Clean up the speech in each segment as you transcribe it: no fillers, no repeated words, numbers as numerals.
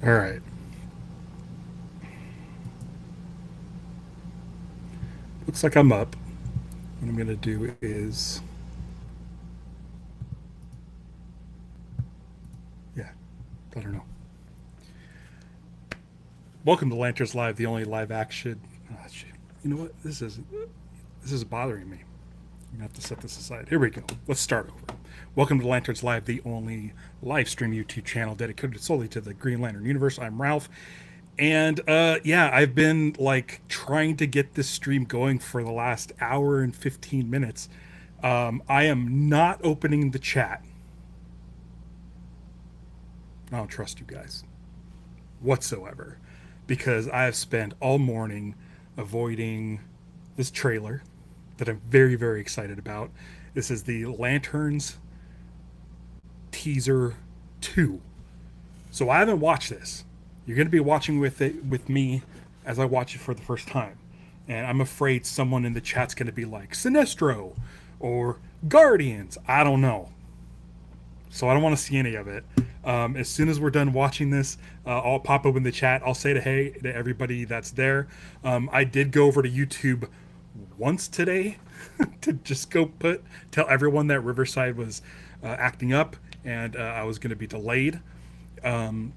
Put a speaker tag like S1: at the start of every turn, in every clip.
S1: All right. Looks like I'm up. What I'm going to do is, yeah, I don't know. Welcome to Lanterns Live, the only live action. Oh, shit. You know what? This is bothering me. I'm gonna have to set this aside. Here we go. Let's start over. Welcome to Lanterns Live, the only live stream YouTube channel dedicated solely to the Green Lantern universe. I'm Ralph, and yeah, I've been like trying to get this stream going for the last hour and 15 minutes. I am not opening the chat. I don't trust you guys whatsoever because I have spent all morning avoiding this trailer that I'm very, very excited about. This is the Lanterns teaser 2. So I haven't watched this. You're going to be watching with me as I watch it for the first time. And I'm afraid someone in the chat's going to be like Sinestro or Guardians. I don't know. So I don't want to see any of it. As soon as we're done watching this, I'll pop up in the chat. I'll say hey to everybody that's there. I did go over to YouTube once today to just tell everyone that Riverside was acting up and I was going to be delayed. And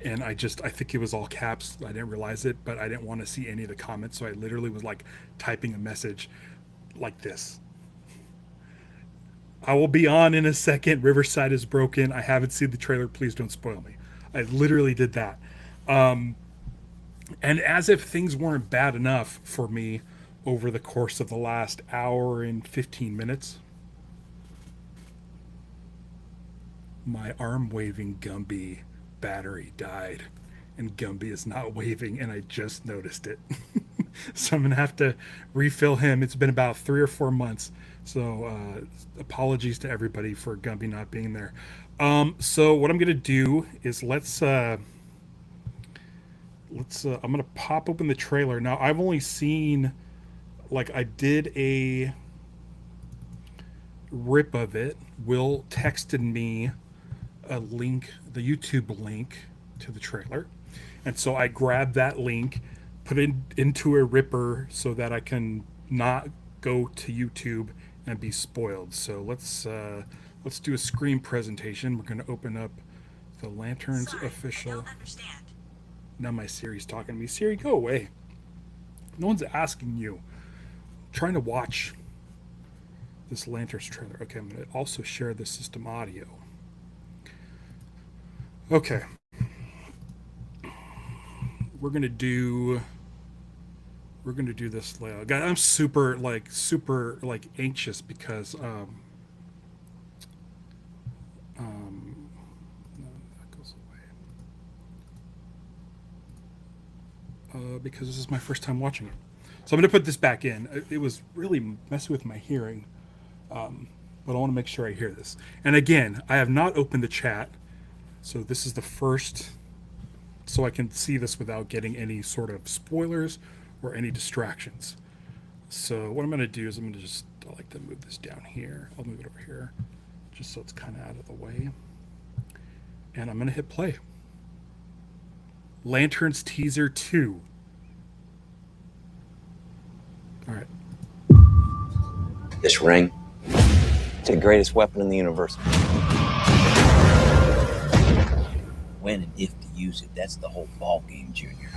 S1: I think it was all caps. I didn't realize it, but I didn't want to see any of the comments, so I literally was like typing a message like this. I will be on in a second. Riverside is broken. I haven't seen the trailer. Please don't spoil me. I literally did that. And as if things weren't bad enough for me over the course of the last hour and 15 minutes, my arm waving Gumby battery died. And Gumby is not waving, and I just noticed it. So I'm going to have to refill him. It's been about 3 or 4 months. So apologies to everybody for Gumby not being there. So what I'm going to do is I'm going to pop open the trailer. Now, I've only seen, like, I did a rip of it. Will texted me a link, the YouTube link to the trailer. And so I grabbed that link, put it into a ripper so that I can not go to YouTube and be spoiled. So let's do a screen presentation. We're going to open up the Lanterns
S2: Sorry,
S1: official.
S2: I don't understand.
S1: Now my Siri's talking to me. Siri, go away. No one's asking you. I'm trying to watch this Lanterns trailer. Okay, I'm going to also share the system audio. Okay. We're gonna do this layout. God, I'm super anxious because no, that goes away. Because this is my first time watching it, so I'm gonna put this back in. It was really messing with my hearing, but I want to make sure I hear this. And again, I have not opened the chat, so this is the first. So I can see this without getting any sort of spoilers or any distractions. So what I'm going to do is I like to move this down here. I'll move it over here just so it's kind of out of the way. And I'm going to hit play. Lanterns teaser 2. All right.
S3: This ring, it's the greatest weapon in the universe. When and if to use it, that's the whole ball game, Junior.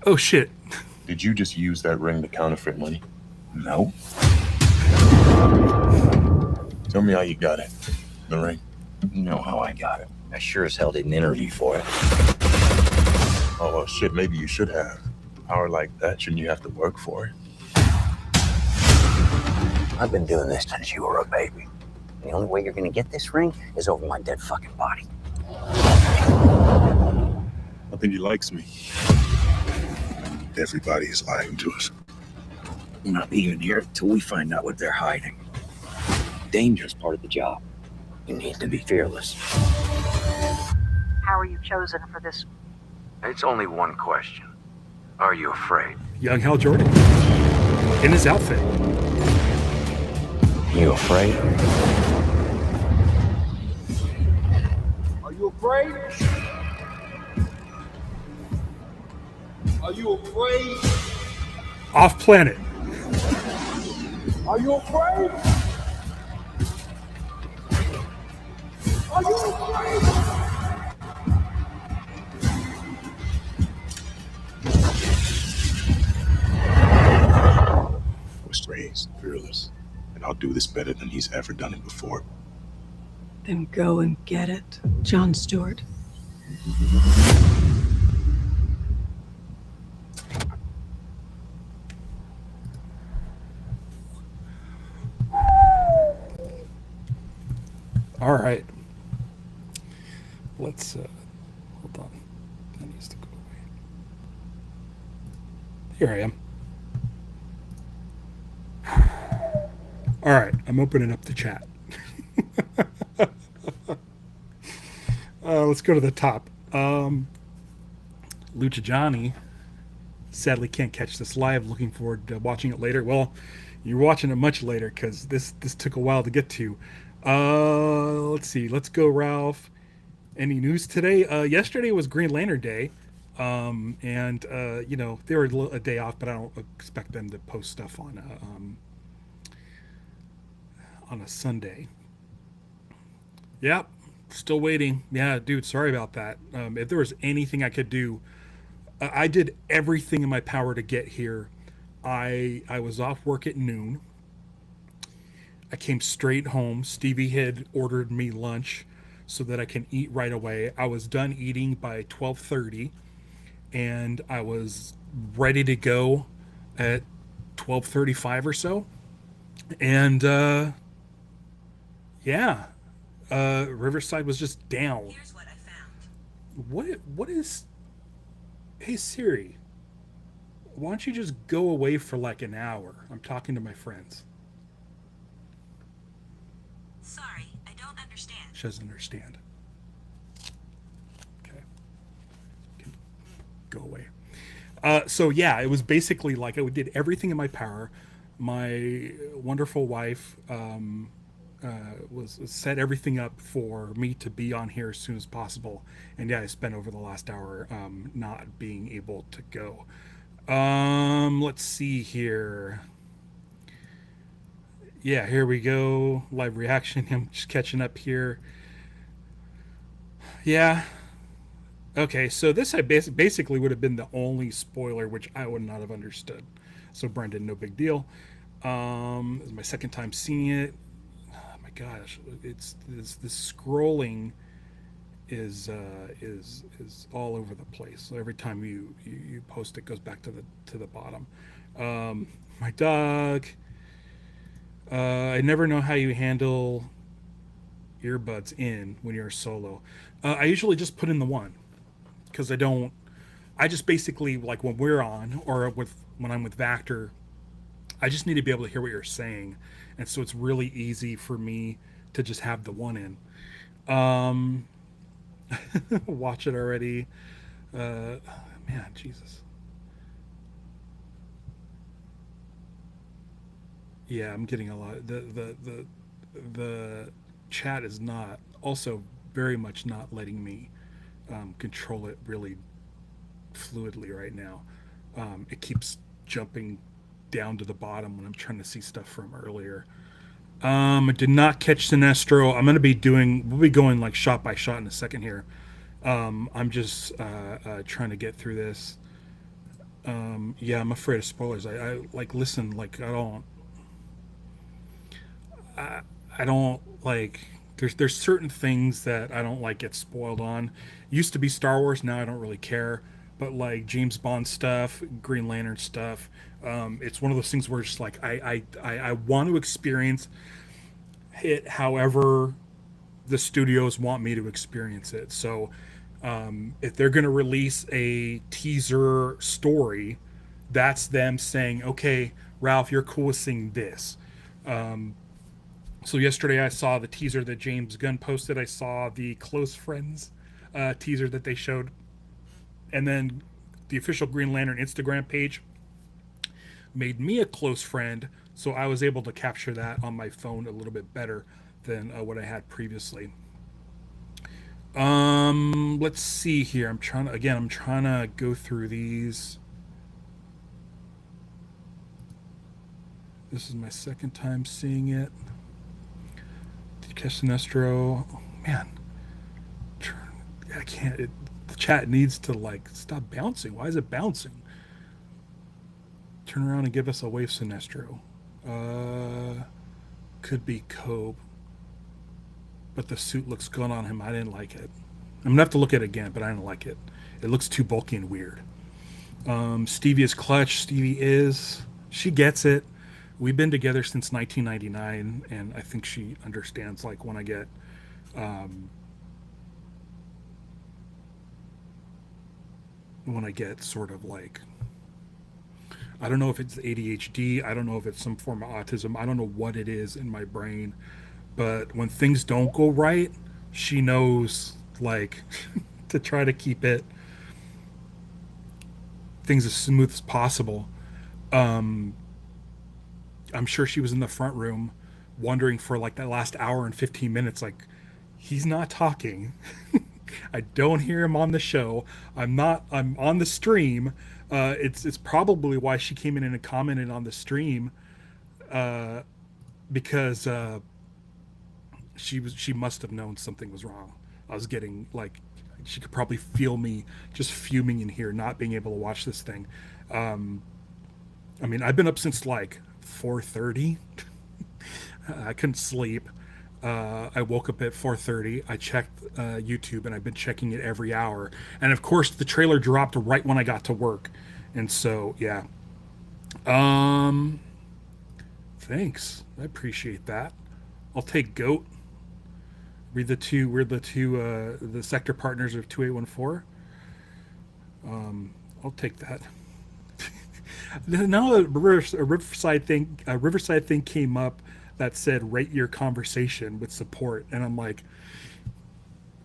S1: Oh, shit.
S4: Did you just use that ring to counterfeit money?
S3: No.
S4: Tell me how you got it. The ring.
S3: You know how I got it. I sure as hell didn't interview for it.
S4: Oh, well, shit, maybe you should have. Power like that, shouldn't you have to work for it?
S3: I've been doing this since you were a baby. The only way you're gonna get this ring is over my dead fucking body.
S4: I think he likes me. Everybody is lying to us.
S3: I'm not leaving here until we find out what they're hiding. Dangerous part of the job. You need to be fearless.
S2: How are you chosen for this?
S5: It's only one question. Are you afraid?
S1: Young Hal Jordan in his outfit.
S3: You afraid?
S6: afraid? Are you afraid?
S1: Off planet.
S6: Are you afraid? Are you afraid?
S4: Was raised fearless, and I'll do this better than he's ever done it before.
S7: Then go and get it, John Stewart.
S1: All right. Let's hold on. That needs to go away. Here I am. All right, I'm opening up the chat. Let's go to the top. Lucha Johnny sadly can't catch this live. Looking forward to watching it later. Well, you're watching it much later because this took a while to get to. Let's see. Let's go, Ralph. Any news today? Yesterday was Green Lantern Day, and you know, they were a day off, but I don't expect them to post stuff on a Sunday. Yep, still waiting. Yeah, dude, sorry about that. If there was anything I could do, I did everything in my power to get here. I was off work at noon. I came straight home. Stevie had ordered me lunch so that I can eat right away. I was done eating by 12:30, and I was ready to go at 12:35 or so. And yeah, Riverside was just down.
S8: Here's what I found.
S1: What is? Hey Siri, why don't you just go away for like an hour? I'm talking to my friends.
S8: Sorry, I don't understand.
S1: She doesn't understand. Okay. Can go away. So yeah, it was basically like I did everything in my power. My wonderful wife was set everything up for me to be on here as soon as possible, and yeah, I spent over the last hour not being able to go. Let's see here. Yeah, here we go. Live reaction. I'm just catching up here. Yeah. Okay, so this I basically would have been the only spoiler which I would not have understood. So Brendan, no big deal. This is my second time seeing it. Oh my gosh, it's this scrolling is all over the place. So every time you post, it goes back to the bottom. My dog. I never know how you handle earbuds in when you're solo. I usually just put in the one because I just basically, like when we're on or when I'm with Vactor, I just need to be able to hear what you're saying. And so it's really easy for me to just have the one in. Watch it already. Man, Jesus. Yeah, I'm getting a lot. The chat is not also very much not letting me control it really fluidly right now. It keeps jumping down to the bottom when I'm trying to see stuff from earlier. I did not catch Sinestro. We'll be going like shot by shot in a second here. I'm just trying to get through this. Yeah, I'm afraid of spoilers. I like listen, like I don't like there's certain things that I don't like get spoiled on. Used to be Star Wars, now I don't really care. But like James Bond stuff, Green Lantern stuff, it's one of those things where it's just like I want to experience it however the studios want me to experience it. So if they're going to release a teaser story, that's them saying, okay, Ralph, you're cool with seeing this. So yesterday I saw the teaser that James Gunn posted. I saw the Close Friends teaser that they showed. And then the official Green Lantern Instagram page made me a close friend. So I was able to capture that on my phone a little bit better than what I had previously. Let's see here. I'm trying to go through these. This is my second time seeing it. Did you catch Sinestro? Oh, man. I can't. The chat needs to, like, stop bouncing. Why is it bouncing? Turn around and give us a wave, Sinestro. Could be Cobe. But the suit looks good on him. I didn't like it. I'm going to have to look at it again, but I didn't like it. It looks too bulky and weird. Stevie is clutch. Stevie is. She gets it. We've been together since 1999, and I think she understands, like, when I get sort of like, I don't know if it's ADHD, I don't know if it's some form of autism, I don't know what it is in my brain, but when things don't go right, she knows, like, to try to keep things as smooth as possible. I'm sure she was in the front room wondering for like that last hour and 15 minutes, like, he's not talking. I don't hear him on the show. I'm on the stream. It's probably why she came in and commented on the stream, because she must have known something was wrong. I was getting, like, she could probably feel me just fuming in here, not being able to watch this thing. I mean, I've been up since like 4:30. I couldn't sleep. I woke up at 4:30. I checked YouTube, and I've been checking it every hour. And of course, the trailer dropped right when I got to work, and so yeah. Thanks. I appreciate that. I'll take GOAT. We're the sector partners of 2814. I'll take that. Now a Riverside thing came up that said rate your conversation with support, and I'm like,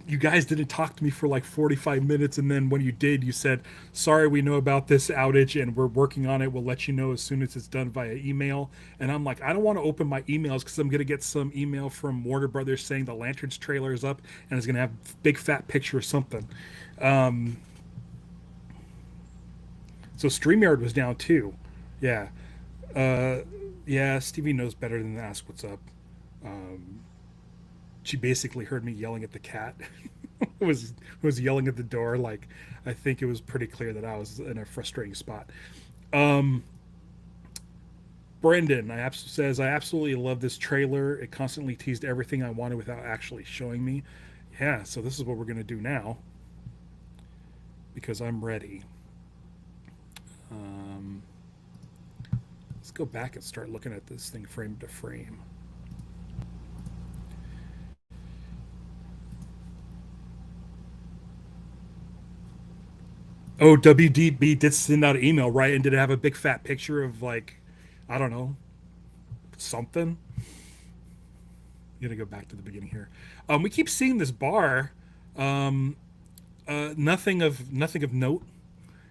S1: you guys didn't talk to me for like 45 minutes, and then when you did, you said, sorry, we know about this outage and we're working on it, we'll let you know as soon as it's done via email. And I'm like, I don't want to open my emails because I'm going to get some email from Warner Brothers saying the Lanterns trailer is up and it's going to have a big fat picture or something. So StreamYard was down too. Yeah. Yeah, Stevie knows better than to ask what's up. She basically heard me yelling at the cat. was yelling at the door. Like, I think it was pretty clear that I was in a frustrating spot. Brendan says, I absolutely love this trailer. It constantly teased everything I wanted without actually showing me. Yeah, so this is what we're going to do now, because I'm ready. Let's go back and start looking at this thing frame to frame. Oh, WDB did send out an email, right? And did it have a big fat picture of, like, I don't know, something? I'm gonna go back to the beginning here. We keep seeing this bar. Nothing of note.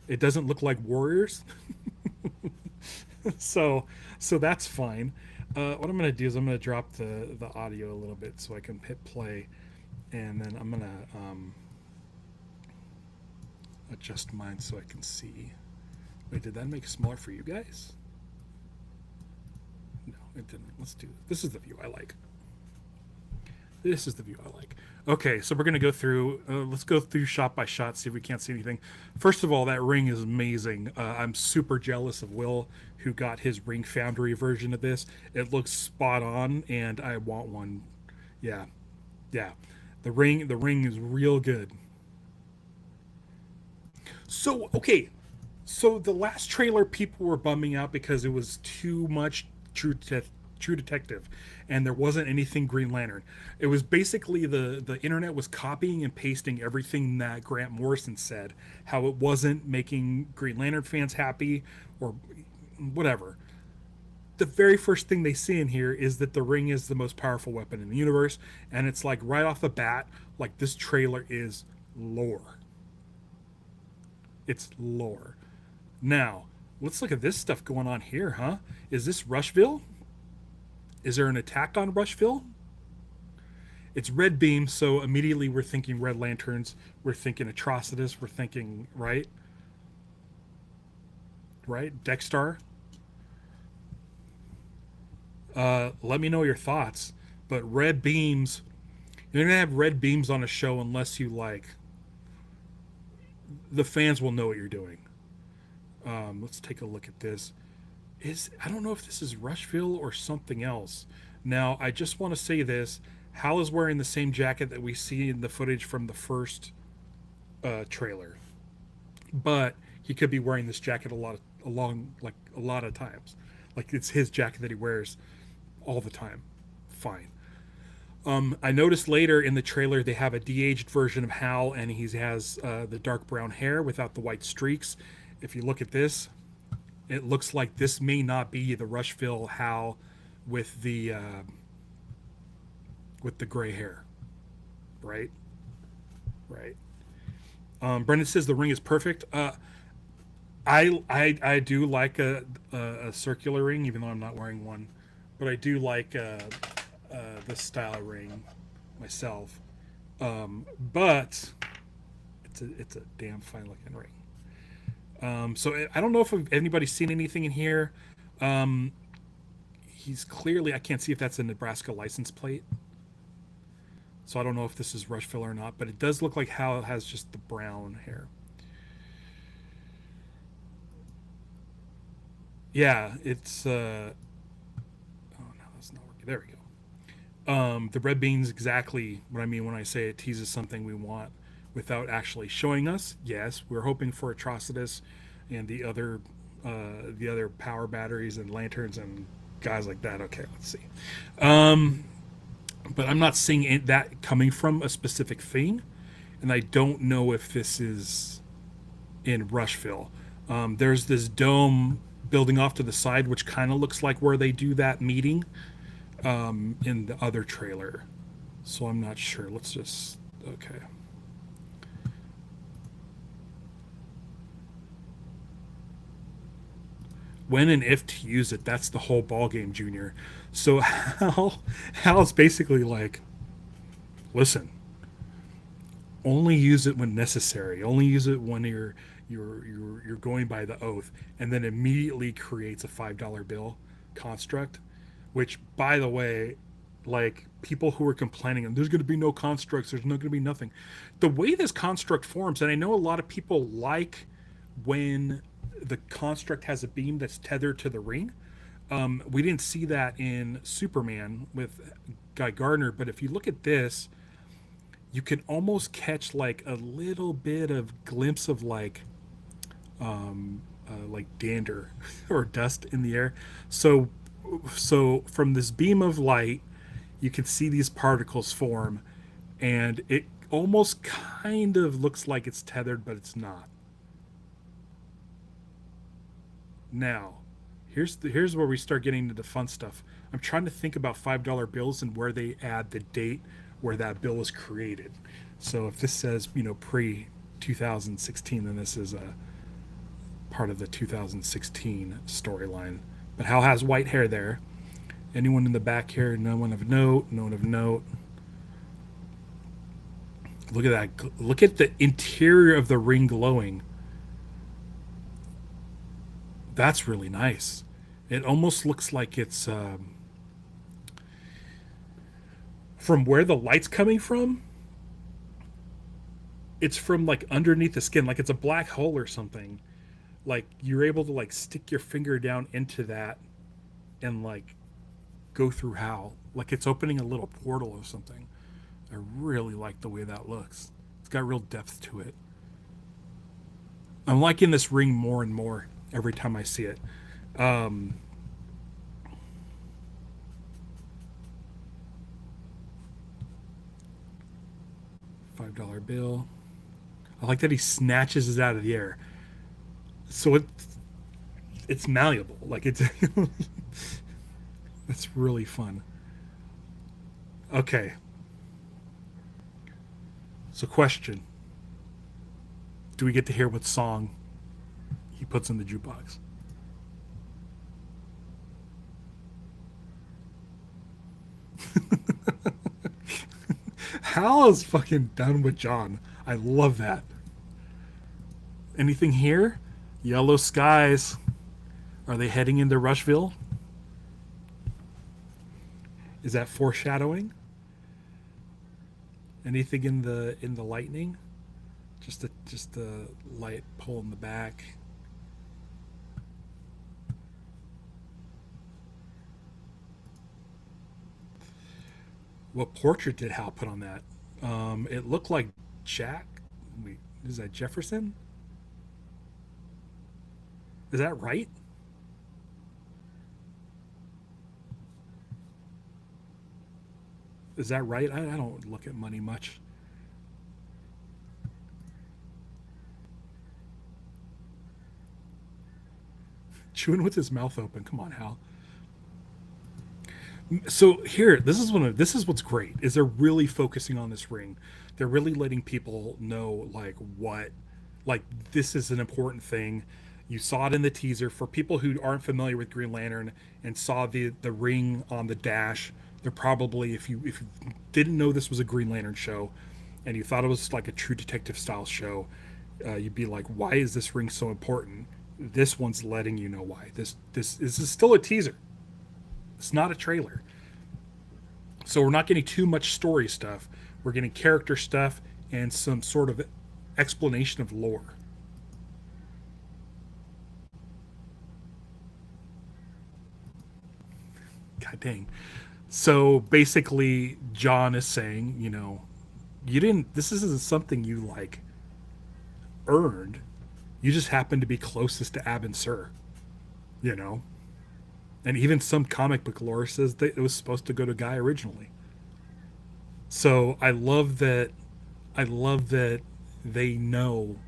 S1: It doesn't look like Warriors. so that's fine. What I'm gonna do is I'm gonna drop the audio a little bit so I can hit play, and then I'm gonna adjust mine so I can see. Wait, did that make it smaller for you guys? No, it didn't. Let's do this. This is the view I like. This is the view I like. Okay, so we're going to go through, let's go through shot by shot, see if we can't see anything. First of all, that ring is amazing. I'm super jealous of Will, who got his Ring Foundry version of this. It looks spot on, and I want one. Yeah. Yeah. The ring is real good. So, okay. So the last trailer, people were bumming out because it was too much True Detective, and there wasn't anything Green Lantern. It was basically the internet was copying and pasting everything that Grant Morrison said, how it wasn't making Green Lantern fans happy or whatever. The very first thing they see in here is that the ring is the most powerful weapon in the universe, and it's like right off the bat, like, this trailer is lore. It's lore. Now, let's look at this stuff going on here, huh? Is this Rushville? Is there an attack on Rushville? it's red beam, so immediately we're thinking Red Lanterns, we're thinking Atrocitus, we're thinking right, Dexstar. Let me know your thoughts. But red beams, you're gonna have red beams on a show unless you like. The fans will know what you're doing. Let's take a look at this. I don't know if this is Rushville or something else. Now, I just want to say this. Hal is wearing the same jacket that we see in the footage from the first trailer. But he could be wearing this jacket a lot of times. Like it's his jacket that he wears all the time. Fine. I noticed later in the trailer they have a de-aged version of Hal, and he has the dark brown hair without the white streaks. If you look at this, it looks like this may not be the Rushville Hal with the gray hair, right? Brendan says the ring is perfect. I do like a circular ring, even though I'm not wearing one, but I do like this style ring myself. But it's a damn fine looking ring. So I don't know if anybody's seen anything in here. He's clearly, I can't see if that's a Nebraska license plate. So I don't know if this is Rushville or not, but it does look like Hal has just the brown hair. Yeah, it's oh no, that's not working. There we go. The red bean's exactly what I mean when I say it teases something we want without actually showing us. Yes, we're hoping for Atrocitus and the other power batteries and lanterns and guys like that. Okay, let's see. But I'm not seeing that coming from a specific thing, and I don't know if this is in Rushville. There's this dome building off to the side, which kind of looks like where they do that meeting in the other trailer. So I'm not sure. Let's just... Okay. When and if to use it, that's the whole ballgame, Junior. So Hal's basically like, listen, only use it when necessary. Only use it when you're going by the oath, and then immediately creates a $5 bill construct, which, by the way, like people who are complaining, and there's going to be no constructs, there's not going to be nothing. The way this construct forms, and I know a lot of people like when the construct has a beam that's tethered to the ring. We didn't see that in Superman with Guy Gardner, but if you look at this, you can almost catch like a little bit of glimpse of like dander or dust in the air. So from this beam of light, you can see these particles form, and it almost kind of looks like it's tethered, but it's not. Now, here's where we start getting into the fun stuff. I'm trying to think about $5 bills and where they add the date where that bill was created. So if this says, pre 2016, then this is a part of the 2016 storyline. But Hal has white hair there. Anyone in the back here? No one of note. No one of note. Look at that. Look at the interior of the ring glowing. That's really nice. It almost looks like it's from where the light's coming from. It's from like underneath the skin, like it's a black hole or something. Like you're able to like stick your finger down into that and like go through Hal. Like it's opening a little portal or something. I really like the way that looks. It's got real depth to it. I'm liking this ring more and more every time I see it. $5 bill. I like that he snatches it out of the air. So it's malleable. Like it's it's really fun. Okay. So question. Do we get to hear what song he puts in the jukebox? Hal is fucking done with John. I love that. Anything here? Yellow skies. Are they heading into Rushville? Is that foreshadowing? Anything in the lightning? Just a light pole in the back. What portrait did Hal put on that? It looked like Jack. Wait, is that Jefferson? Is that right? Is that right? I don't look at money much. Chewing with his mouth open. Come on, Hal. So here, this is what's great is they're really focusing on this ring. They're really letting people know like this is an important thing. You saw it in the teaser. For people who aren't familiar with Green Lantern and saw the ring on the dash, they're probably if you didn't know this was a Green Lantern show, and you thought it was like a True Detective style show, you'd be like, why is this ring so important? This one's letting you know why. This is still a teaser. It's not a trailer. So we're not getting too much story stuff. We're getting character stuff and some sort of explanation of lore. God dang. So basically, John is saying, this isn't something you like earned. You just happen to be closest to Abin Sur, And even some comic book lore says that it was supposed to go to Guy originally. So I love that they know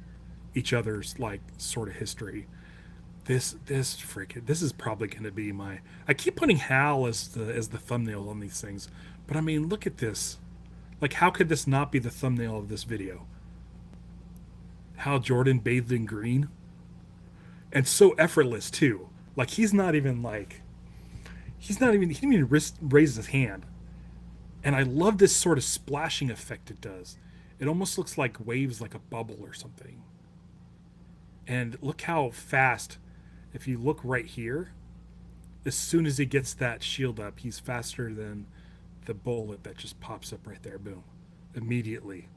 S1: each other's like sort of history. This is probably going to be I keep putting Hal as the thumbnail on these things, but I mean, look at this. Like, how could this not be the thumbnail of this video? Hal Jordan bathed in green, and so effortless too. Like he didn't even raise his hand. And I love this sort of splashing effect it does. It almost looks like waves, like a bubble or something. And look how fast, if you look right here, as soon as he gets that shield up, he's faster than the bullet that just pops up right there. Boom. Immediately.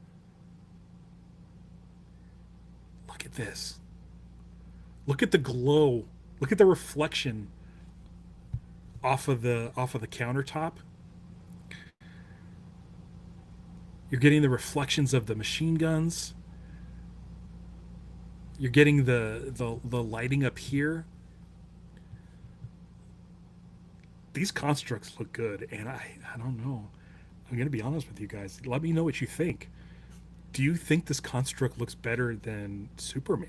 S1: Look at this. Look at the glow. Look at the reflection off of the countertop. You're getting the reflections of the machine guns. You're getting the lighting up here. These constructs look good, and I don't know. I'm going to be honest with you guys. Let me know what you think. Do you think this construct looks better than Superman?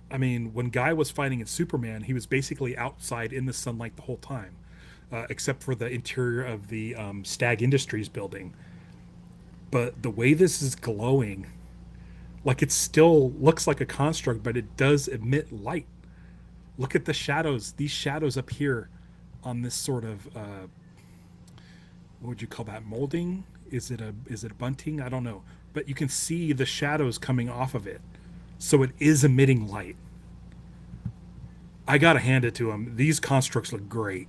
S1: I mean, when Guy was fighting in Superman, he was basically outside in the sunlight the whole time, except for the interior of the Stag Industries building. But the way this is glowing, like it still looks like a construct, but it does emit light. Look at the shadows. These shadows up here on this sort of, what would you call that? Molding? Is it a bunting? I don't know. But you can see the shadows coming off of it. So it is emitting light. I gotta hand it to him. These constructs look great.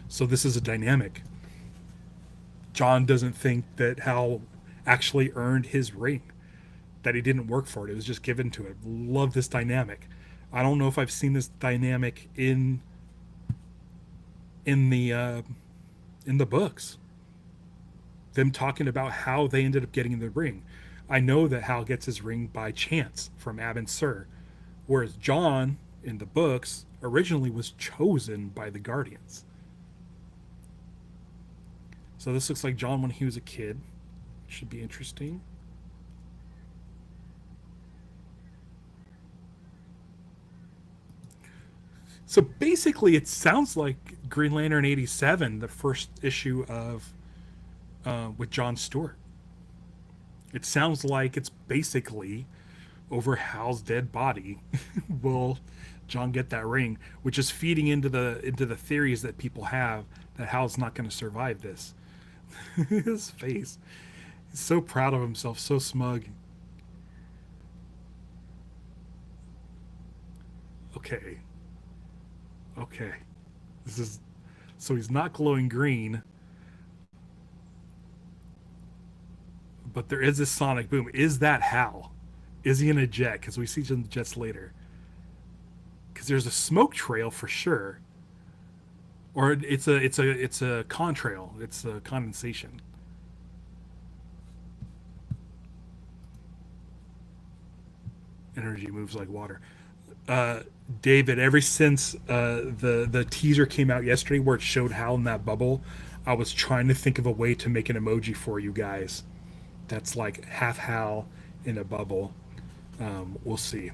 S1: So this is a dynamic. John doesn't think that Hal actually earned his ring, that he didn't work for it. It was just given to him. Love this dynamic. I don't know if I've seen this dynamic in the books. Them talking about how they ended up getting the ring. I know that Hal gets his ring by chance from Abin Sur, whereas John in the books originally was chosen by the Guardians. So this looks like John when he was a kid. Should be interesting. So basically, it sounds like Green Lantern 87, the first issue of with John Stewart. It sounds like it's basically over Hal's dead body. Will John get that ring? Which is feeding into the theories that people have that Hal's not going to survive this. His face. He's so proud of himself, so smug. Okay. Okay. This is so he's not glowing green. But there is this sonic boom. Is that Hal? Is he in a jet? Because we see some jets later. Because there's a smoke trail for sure. Or it's a contrail. It's a condensation. Energy moves like water. David, ever since the teaser came out yesterday where it showed Hal in that bubble, I was trying to think of a way to make an emoji for you guys. That's like half Hal in a bubble. We'll see.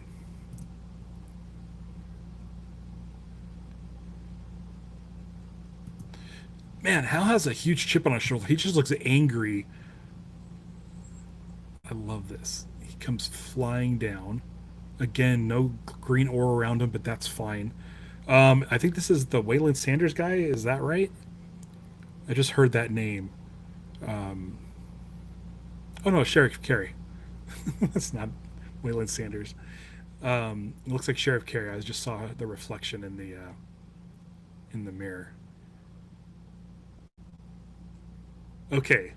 S1: Man, Hal has a huge chip on his shoulder. He just looks angry. I love this. He comes flying down. Again, no green ore around him, but that's fine. I think this is the Waylon Sanders guy. Is that right? I just heard that name. Oh no, Sheriff Carey. That's not Waylon Sanders. It looks like Sheriff Carey. I just saw the reflection in the mirror. Okay,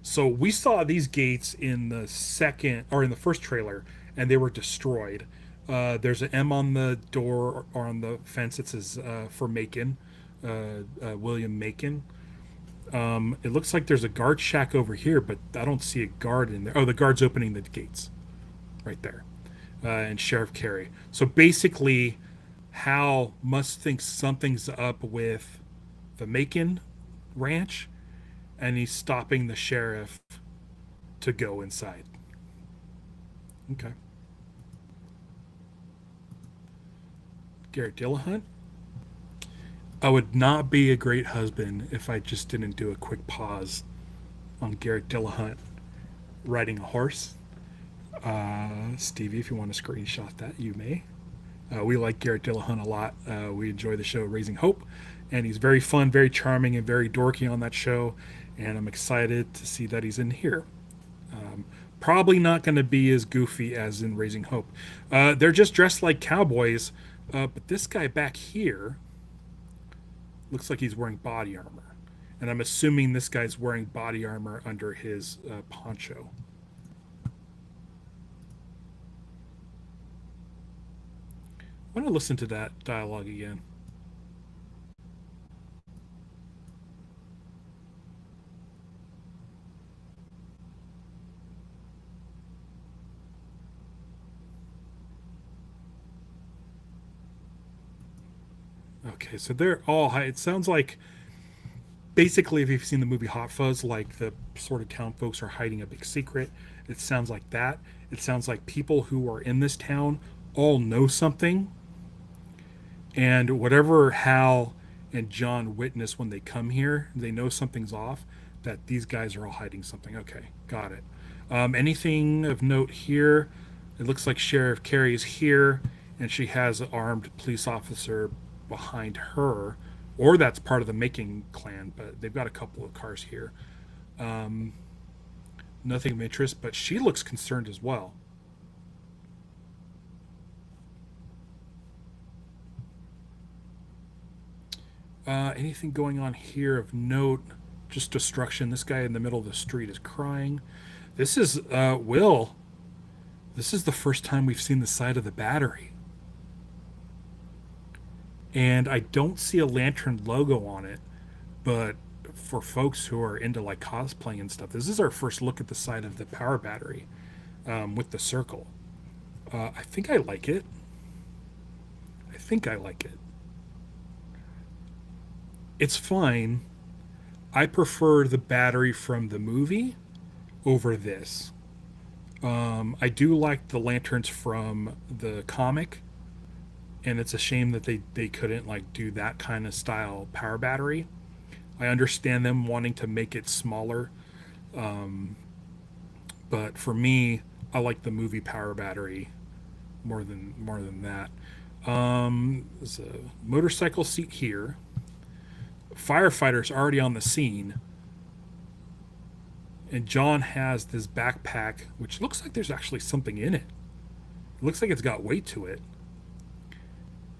S1: so we saw these gates in the first trailer, and they were destroyed. There's an M on the door or on the fence. It says for Macon, William Macon. It looks like there's a guard shack over here, but I don't see a guard in there. Oh, the guard's opening the gates, right there, and Sheriff Carey. So basically, Hal must think something's up with the Macon ranch, and he's stopping the sheriff to go inside. Okay. Garrett Dillahunt. I would not be a great husband if I just didn't do a quick pause on Garrett Dillahunt riding a horse. Stevie, if you want to screenshot that, you may. We like Garrett Dillahunt a lot. We enjoy the show Raising Hope, and he's very fun, very charming, and very dorky on that show. And I'm excited to see that he's in here. Probably not going to be as goofy as in Raising Hope. They're just dressed like cowboys, but this guy back here looks like he's wearing body armor. And I'm assuming this guy's wearing body armor under his poncho. I want to listen to that dialogue again. Okay, so they're all high. It sounds like basically, if you've seen the movie Hot Fuzz, like the sort of town folks are hiding a big secret. It sounds like that. It sounds like people who are in this town all know something. And whatever Hal and John witness when they come here, they know something's off, that these guys are all hiding something. Okay, got it. Anything of note here? It looks like Sheriff Carey is here, and she has an armed police officer behind her, or that's part of the Macon clan, but they've got a couple of cars here. Nothing of interest, but she looks concerned as well. Anything going on here of note? Just destruction. This guy in the middle of the street is crying. This is Will. This is the first time we've seen the side of the battery. And I don't see a Lantern logo on it, but for folks who are into like cosplaying and stuff, this is our first look at the side of the power battery with the circle. I think I like it. It's fine. I prefer the battery from the movie over this. I do like the lanterns from the comic, and it's a shame that they couldn't like do that kind of style power battery. I understand them wanting to make it smaller, But for me, I like the movie Power Battery more than that. There's a motorcycle seat here. Firefighters already on the scene. And John has this backpack, which looks like there's actually something in it. It looks like it's got weight to it.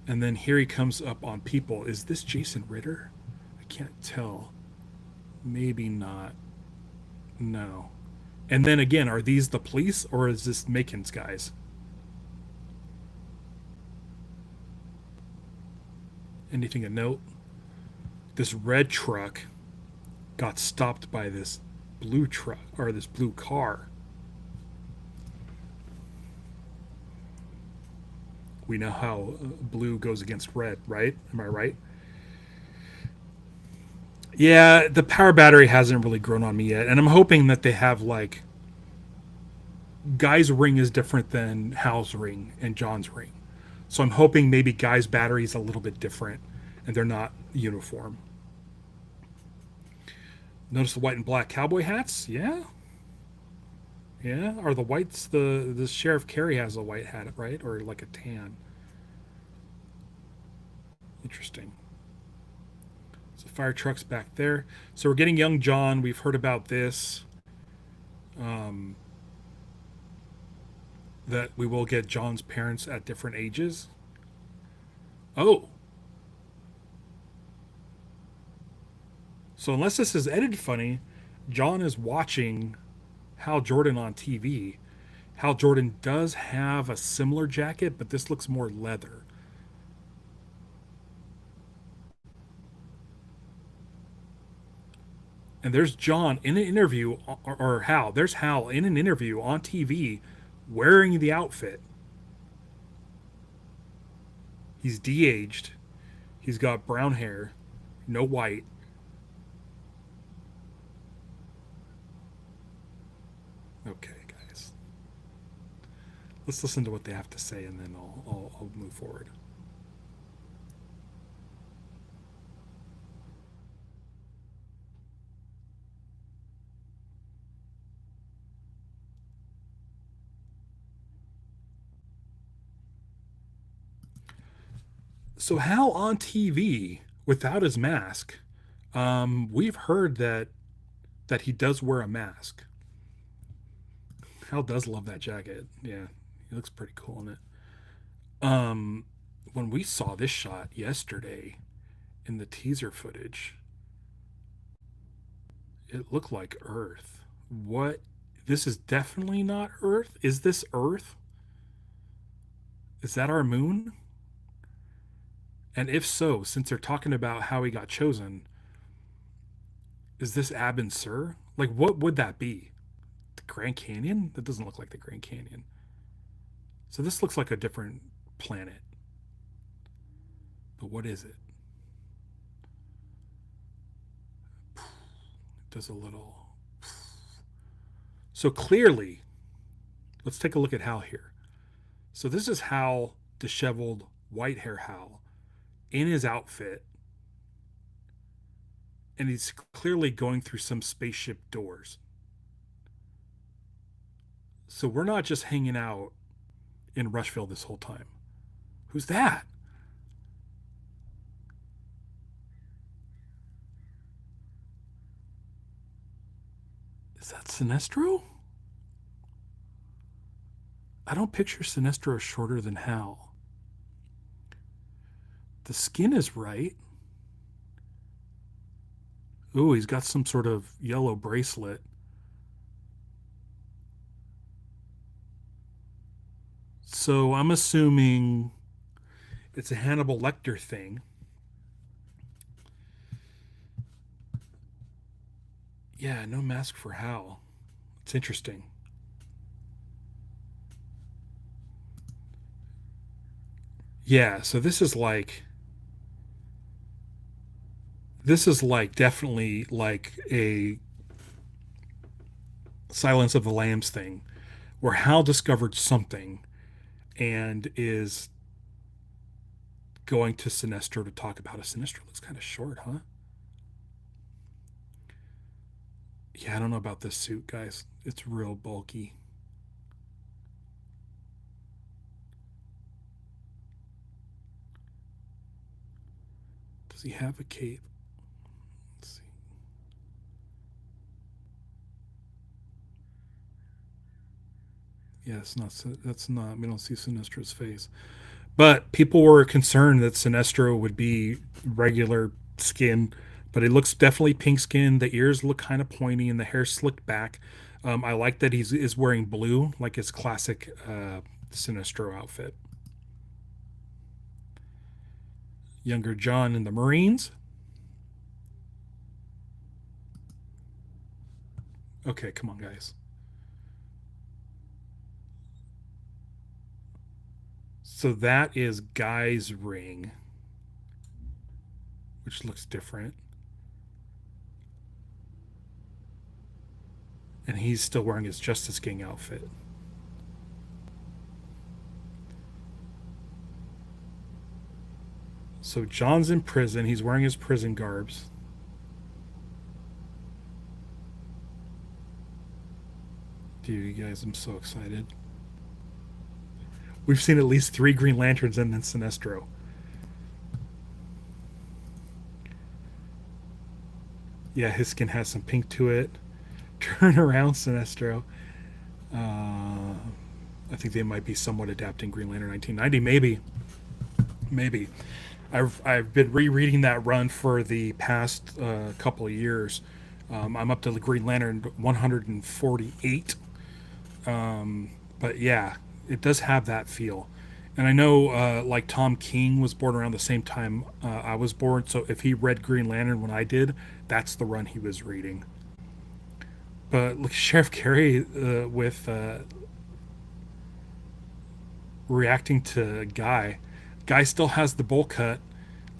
S1: And then here he comes up on people. Is this Jason Ritter? I can't tell. Maybe not. No. And then again, are these the police or is this Macon's guys? Anything to note? This red truck got stopped by this blue truck or this blue car. We know how blue goes against red, right? Am I right? Yeah, the Power Battery hasn't really grown on me yet, and I'm hoping that they have like Guy's ring is different than Hal's ring and John's ring. So I'm hoping maybe Guy's battery is a little bit different and they're not uniform. Notice the white and black cowboy hats? Yeah. Yeah, are the whites the Sheriff Carey has a white hat, right? Or like a tan. Interesting. So fire truck's back there. So we're getting young John. We've heard about this. That we will get John's parents at different ages. Oh. So unless this is edited funny, John is watching Hal Jordan on TV. Hal Jordan does have a similar jacket, but this looks more leather. And there's John in an interview, or Hal. There's Hal in an interview on TV wearing the outfit. He's de-aged. He's got brown hair, no white. Okay, guys. Let's listen to what they have to say, and then I'll move forward. So Hal on TV without his mask, we've heard that he does wear a mask. Hal does love that jacket. Yeah, he looks pretty cool in it. When we saw this shot yesterday in the teaser footage, it looked like Earth. What? This is definitely not Earth. Is this Earth? Is that our moon? And if so, since they're talking about how he got chosen, is this Abin Sur? Like, what would that be? The Grand Canyon? That doesn't look like the Grand Canyon. So this looks like a different planet. But what is it? It does a little... So clearly, let's take a look at Hal here. So this is Hal, disheveled, white hair Hal, in his outfit, and he's clearly going through some spaceship doors. So we're not just hanging out in Rushville this whole time. Who's that? Is that Sinestro? I don't picture Sinestro shorter than Hal. The skin is right. Ooh, he's got some sort of yellow bracelet. So I'm assuming it's a Hannibal Lecter thing. Yeah, no mask for Hal. It's interesting. Yeah, so this is like definitely like a Silence of the Lambs thing where Hal discovered something and is going to Sinestro to talk about it. Sinestro looks kind of short, huh? Yeah, I don't know about this suit, guys. It's real bulky. Does he have a cape? Let's see. Yeah, it's not. That's not. We don't see Sinestro's face, but people were concerned that Sinestro would be regular skin, but it looks definitely pink skin. The ears look kind of pointy, and the hair slicked back. I like that he's is wearing blue, like his classic Sinestro outfit. Younger John in the Marines. Okay, come on, guys. So that is Guy's ring, which looks different. And he's still wearing his Justice King outfit. So John's in prison. He's wearing his prison garbs. Dude, you guys, I'm so excited. We've seen at least 3 Green Lanterns and then Sinestro. Yeah, his skin has some pink to it. Turn around, Sinestro. I think they might be somewhat adapting Green Lantern 1990. Maybe. I've been rereading that run for the past couple of years. I'm up to the Green Lantern 148. But yeah, it does have that feel. And I know, like Tom King was born around the same time I was born, so if he read Green Lantern when I did, that's the run he was reading. But look, Sheriff Carey with reacting to Guy. Guy still has the bowl cut.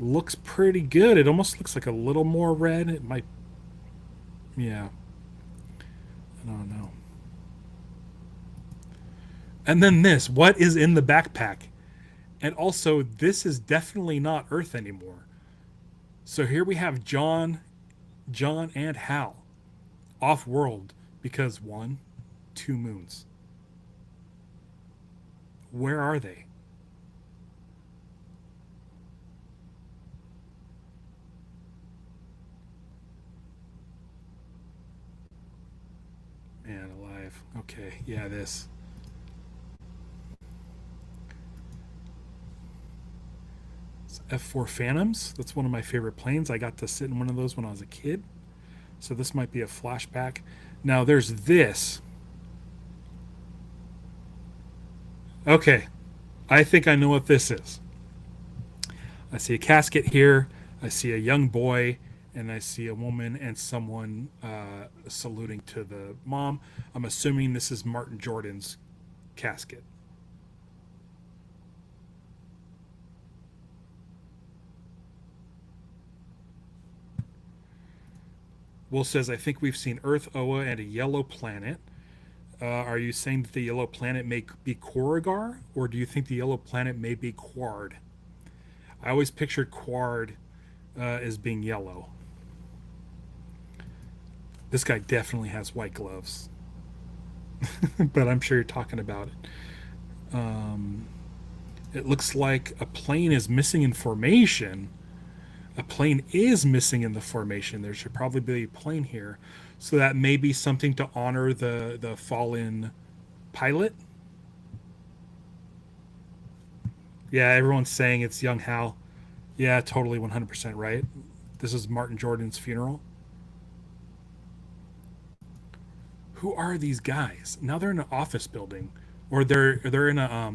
S1: Looks pretty good. It almost looks like a little more red. It might, yeah. I don't know. And then this, what is in the backpack? And also, this is definitely not Earth anymore. So here we have John and Hal off-world because 1, 2 moons. Where are they? Man alive. Okay, yeah, this. F4 Phantoms. That's one of my favorite planes. I got to sit in one of those when I was a kid. So this might be a flashback. Now there's this. Okay. I think I know what this is. I see a casket here. I see a young boy. And I see a woman and someone saluting to the mom. I'm assuming this is Martin Jordan's casket. Will says, I think we've seen Earth, Oa, and a yellow planet. Are you saying that the yellow planet may be Korrigar? Or do you think the yellow planet may be Quard? I always pictured Quard as being yellow. This guy definitely has white gloves. But I'm sure you're talking about it. It looks like a plane is missing in formation. A plane is missing in the formation. There should probably be a plane here. So that may be something to honor the fallen pilot. Yeah, everyone's saying it's young Hal. Yeah, totally 100% right. This is Martin Jordan's funeral. Who are these guys? Now they're in an office building. Or they're in a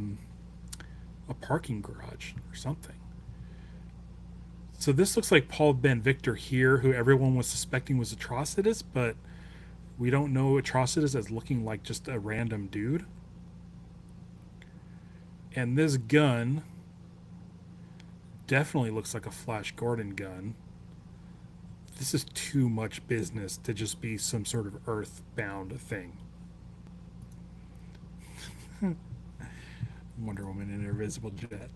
S1: parking garage or something. So this looks like Paul Ben Victor here, who everyone was suspecting was Atrocitus, but we don't know Atrocitus as looking like just a random dude. And this gun definitely looks like a Flash Gordon gun. This is too much business to just be some sort of earthbound thing. Wonder Woman in an invisible jet.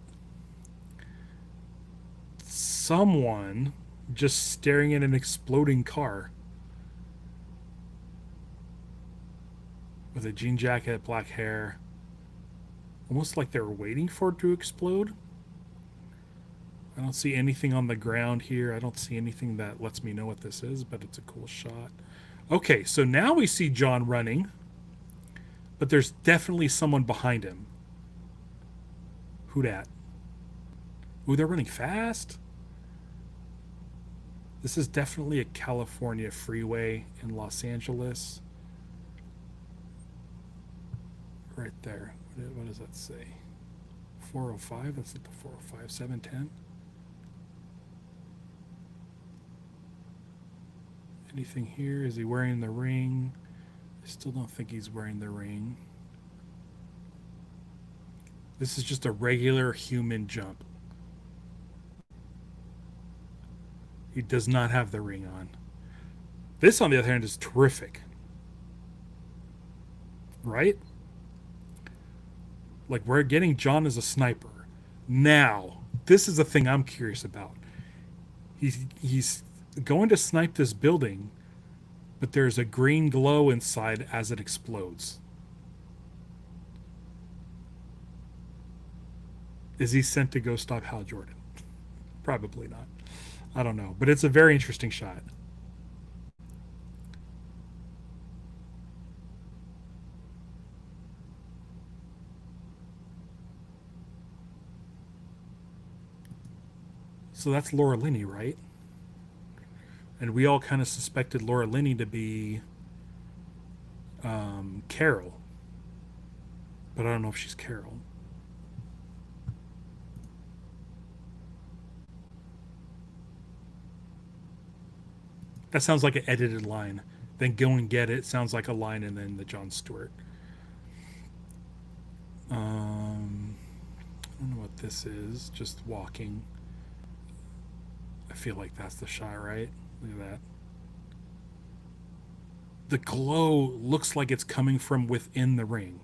S1: Someone just staring at an exploding car. with a jean jacket, black hair. Almost like they were waiting for it to explode. I don't see anything on the ground here. I don't see anything that lets me know what this is, but it's a cool shot. Okay, so now we see John running, but there's definitely someone behind him. Who dat? Ooh, they're running fast. This is definitely a California freeway in Los Angeles. Right there. What does that say? 405? That's not the 405. 710? Anything here? Is he wearing the ring? I still don't think he's wearing the ring. This is just a regular human jump. He does not have the ring on. This, on the other hand, is terrific. Right? Like, we're getting John as a sniper. Now, this is the thing I'm curious about. He's going to snipe this building, but there's a green glow inside as it explodes. Is he sent to go stop Hal Jordan? Probably not. I don't know, but it's a very interesting shot. So that's Laura Linney, right? And we all kind of suspected Laura Linney to be Carol. But I don't know if she's Carol. That sounds like an edited line. Then go and get it sounds like a line, and then the Jon Stewart. I don't know what this is. Just walking. I feel like that's the shot, right? Look at that. The glow looks like it's coming from within the ring.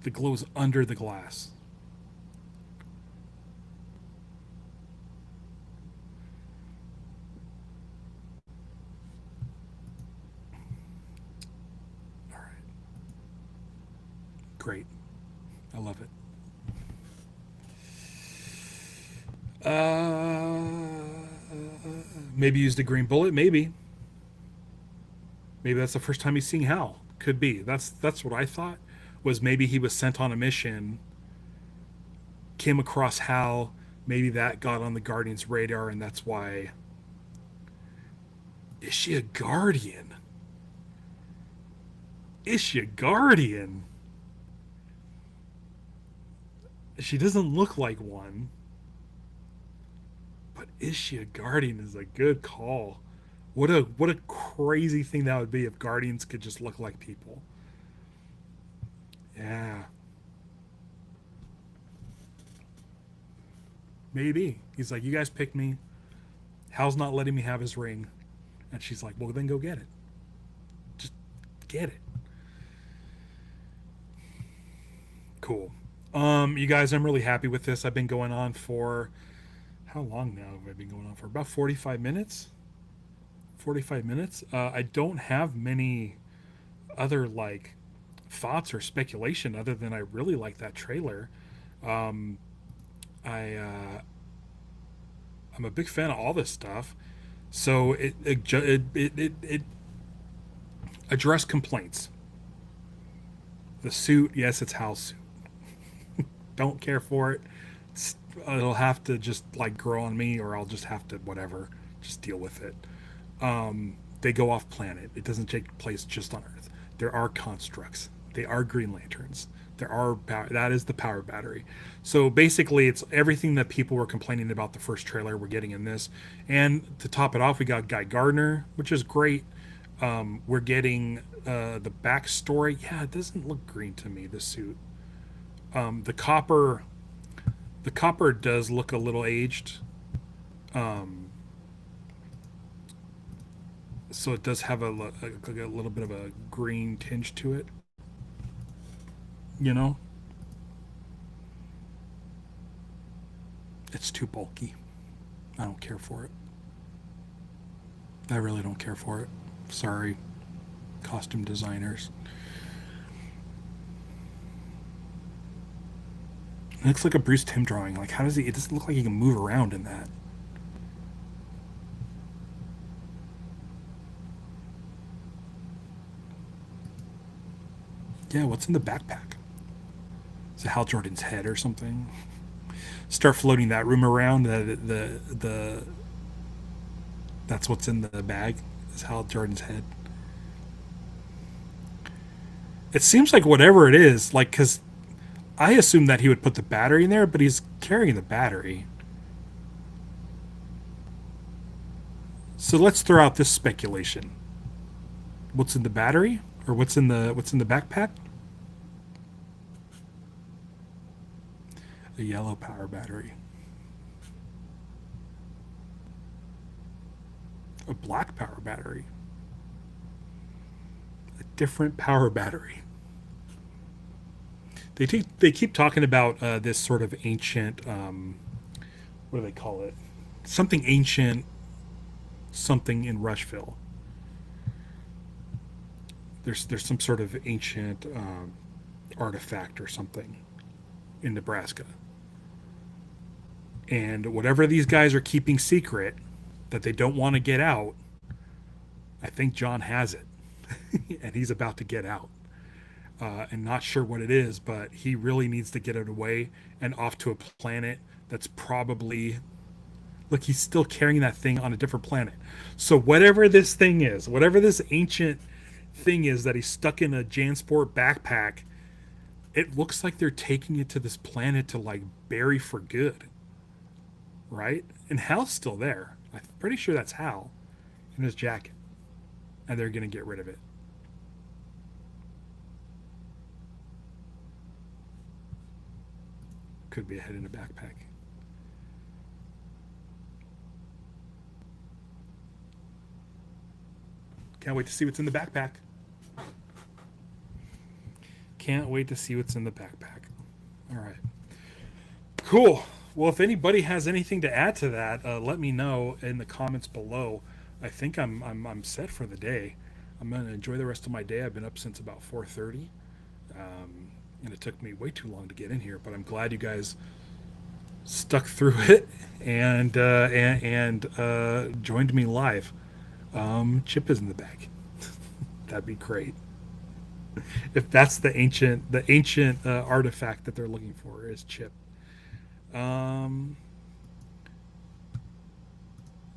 S1: The glow's under the glass. All right. Great. I love it. Maybe used a green bullet. Maybe that's the first time he's seeing Hal. Could be. That's what I thought. Was maybe he was sent on a mission, came across Hal. Maybe that got on the Guardians' radar, and that's why. Is she a Guardian? Is she a Guardian? She doesn't look like one. But is she a Guardian is a good call. What a crazy thing that would be if Guardians could just look like people. Yeah. Maybe. He's like, you guys picked me. Hal's not letting me have his ring. And she's like, well, then go get it. Just get it. Cool. You guys, I'm really happy with this. I've been going on for... How long now have I been going on for? About 45 minutes? 45 minutes? I don't have many other, like, thoughts or speculation other than I really like that trailer. I'm a big fan of all this stuff. So it addressed complaints. The suit, yes, it's Hal's suit. Don't care for it. It'll have to just like grow on me, or I'll just have to whatever, just deal with it. They go off planet. It doesn't take place just on Earth. There are constructs. They are Green Lanterns. That is the power battery. So basically, it's everything that people were complaining about the first trailer we're getting in this. And to top it off, we got Guy Gardner, which is great. We're getting the backstory. Yeah, it doesn't look green to me, the suit. The copper does look a little aged. So it does have a little bit of a green tinge to it. You know? It's too bulky. I don't care for it. I really don't care for it. Sorry. costume designers. It looks like a Bruce Timm drawing. Like, how does he? It doesn't look like he can move around in that. Yeah, what's in the backpack? Is it Hal Jordan's head or something? Start floating that room around. The that's what's in the bag. Is Hal Jordan's head. It seems like whatever it is, like, because I assume that he would put the battery in there, but he's carrying the battery. So let's throw out this speculation. What's in the battery, or what's in the backpack? A yellow power battery. A black power battery. A different power battery. They keep talking about this sort of ancient, what do they call it? Something ancient, something in Rushville. There's some sort of ancient artifact or something in Nebraska. And whatever these guys are keeping secret that they don't want to get out, I think John has it. And he's about to get out. And not sure what it is, but he really needs to get it away and off to a planet that's probably... Look, he's still carrying that thing on a different planet. So whatever this thing is, whatever this ancient thing is that he's stuck in a Jansport backpack, it looks like they're taking it to this planet to, like, bury for good. Right? And Hal's still there. I'm pretty sure that's Hal in his jacket. And they're going to get rid of it. Could be a head in a backpack. Can't wait to see what's in the backpack. Can't wait to see what's in the backpack. All right. Cool. Well, if anybody has anything to add to that, let me know in the comments below. I think I'm set for the day. I'm gonna enjoy the rest of my day. I've been up since about 4:30, and it took me way too long to get in here. But I'm glad you guys stuck through it and joined me live. Chip is in the back. That'd be great. If that's the ancient artifact that they're looking for is Chip.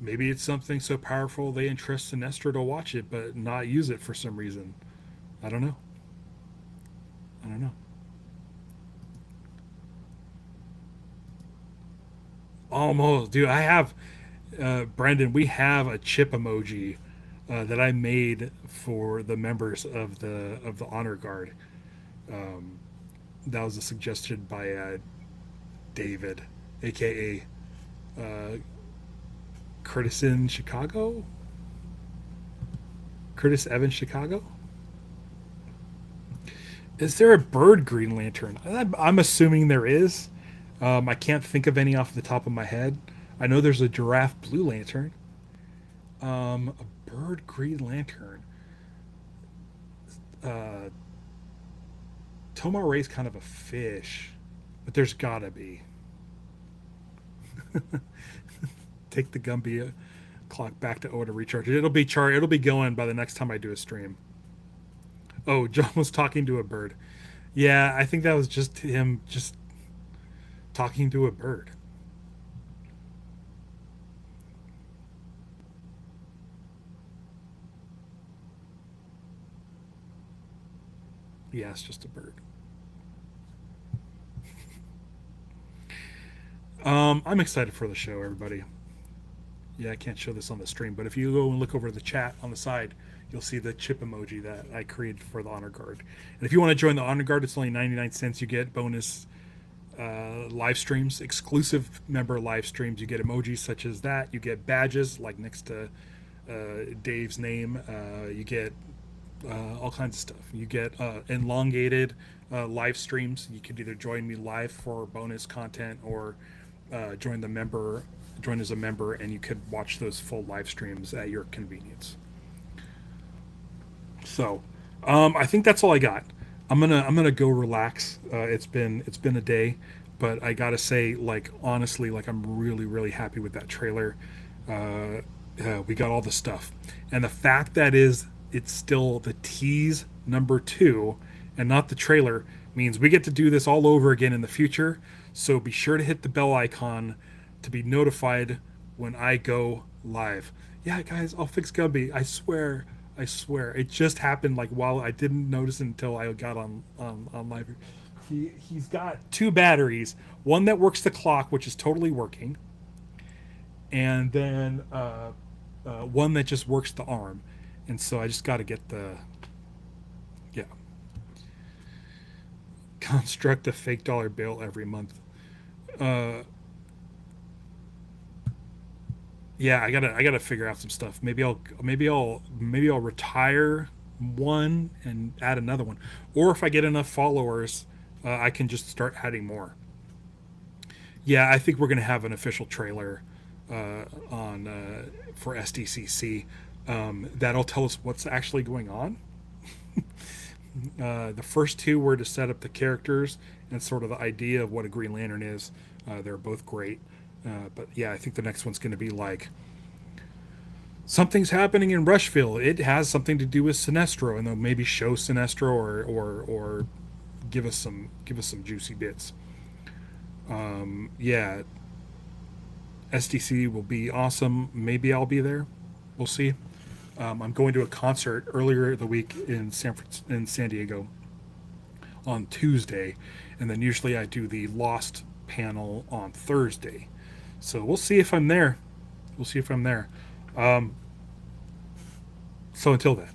S1: Maybe it's something so powerful they entrust Sinestro to watch it, but not use it for some reason. I don't know. Almost, dude. I have, Brendan. We have a chip emoji that I made for the members of the honor guard. That was a suggestion by David, aka Curtis in Chicago. Curtis Evans Chicago. Is there a bird Green Lantern? I'm assuming there is. I can't think of any off the top of my head. I know there's a giraffe Blue Lantern. A bird Green Lantern. Tomar Ray's kind of a fish, but there's gotta be. Take the Gumby clock back to O to recharge it. It'll be going by the next time I do a stream. Oh, John was talking to a bird. Yeah, I think that was just him just talking to a bird. Yeah, it's just a bird. I'm excited for the show, everybody. Yeah, I can't show this on the stream, but if you go and look over the chat on the side, you'll see the chip emoji that I created for the Honor Guard. And if you want to join the Honor Guard, it's only 99 cents. You get bonus live streams, exclusive member live streams. You get emojis such as that. You get badges like next to Dave's name. You get all kinds of stuff. You get elongated live streams. You could either join me live for bonus content or join as a member, and you could watch those full live streams at your convenience. So, I think that's all I got. I'm gonna go relax. It's been a day, but I gotta say, like honestly, like I'm really happy with that trailer. We got all the stuff, and the fact that it's still the tease number 2, and not the trailer, means we get to do this all over again in the future. So be sure to hit the bell icon to be notified when I go live. Yeah, guys, I'll fix Gumby. I swear. I swear. It just happened like while I didn't notice it until I got on live. He's got 2 batteries, one that works the clock, which is totally working, and then one that just works the arm. And so I just got to get the, yeah, construct a fake dollar bill every month. Yeah, I gotta figure out some stuff. Maybe I'll retire one and add another one, or if I get enough followers, I can just start adding more. Yeah, I think we're gonna have an official trailer on for SDCC that'll tell us what's actually going on. The first 2 were to set up the characters and sort of the idea of what a Green Lantern is. They're both great. But yeah, I think the next one's going to be like something's happening in Rushville. It has something to do with Sinestro, and they'll maybe show Sinestro or give us some juicy bits. Yeah, SDC will be awesome. Maybe I'll be there. We'll see. I'm going to a concert earlier the week in San Diego on Tuesday, and then usually I do the Lost panel on Thursday. So we'll see if I'm there. We'll see if I'm there. So until then,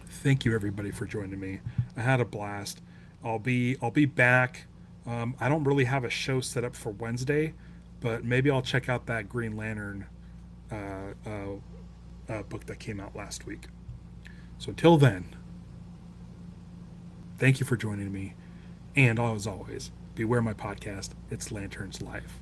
S1: thank you everybody for joining me. I had a blast. I'll be back. I don't really have a show set up for Wednesday, but maybe I'll check out that Green Lantern book that came out last week. So until then, thank you for joining me. And as always, beware my podcast. It's Lanterns Live.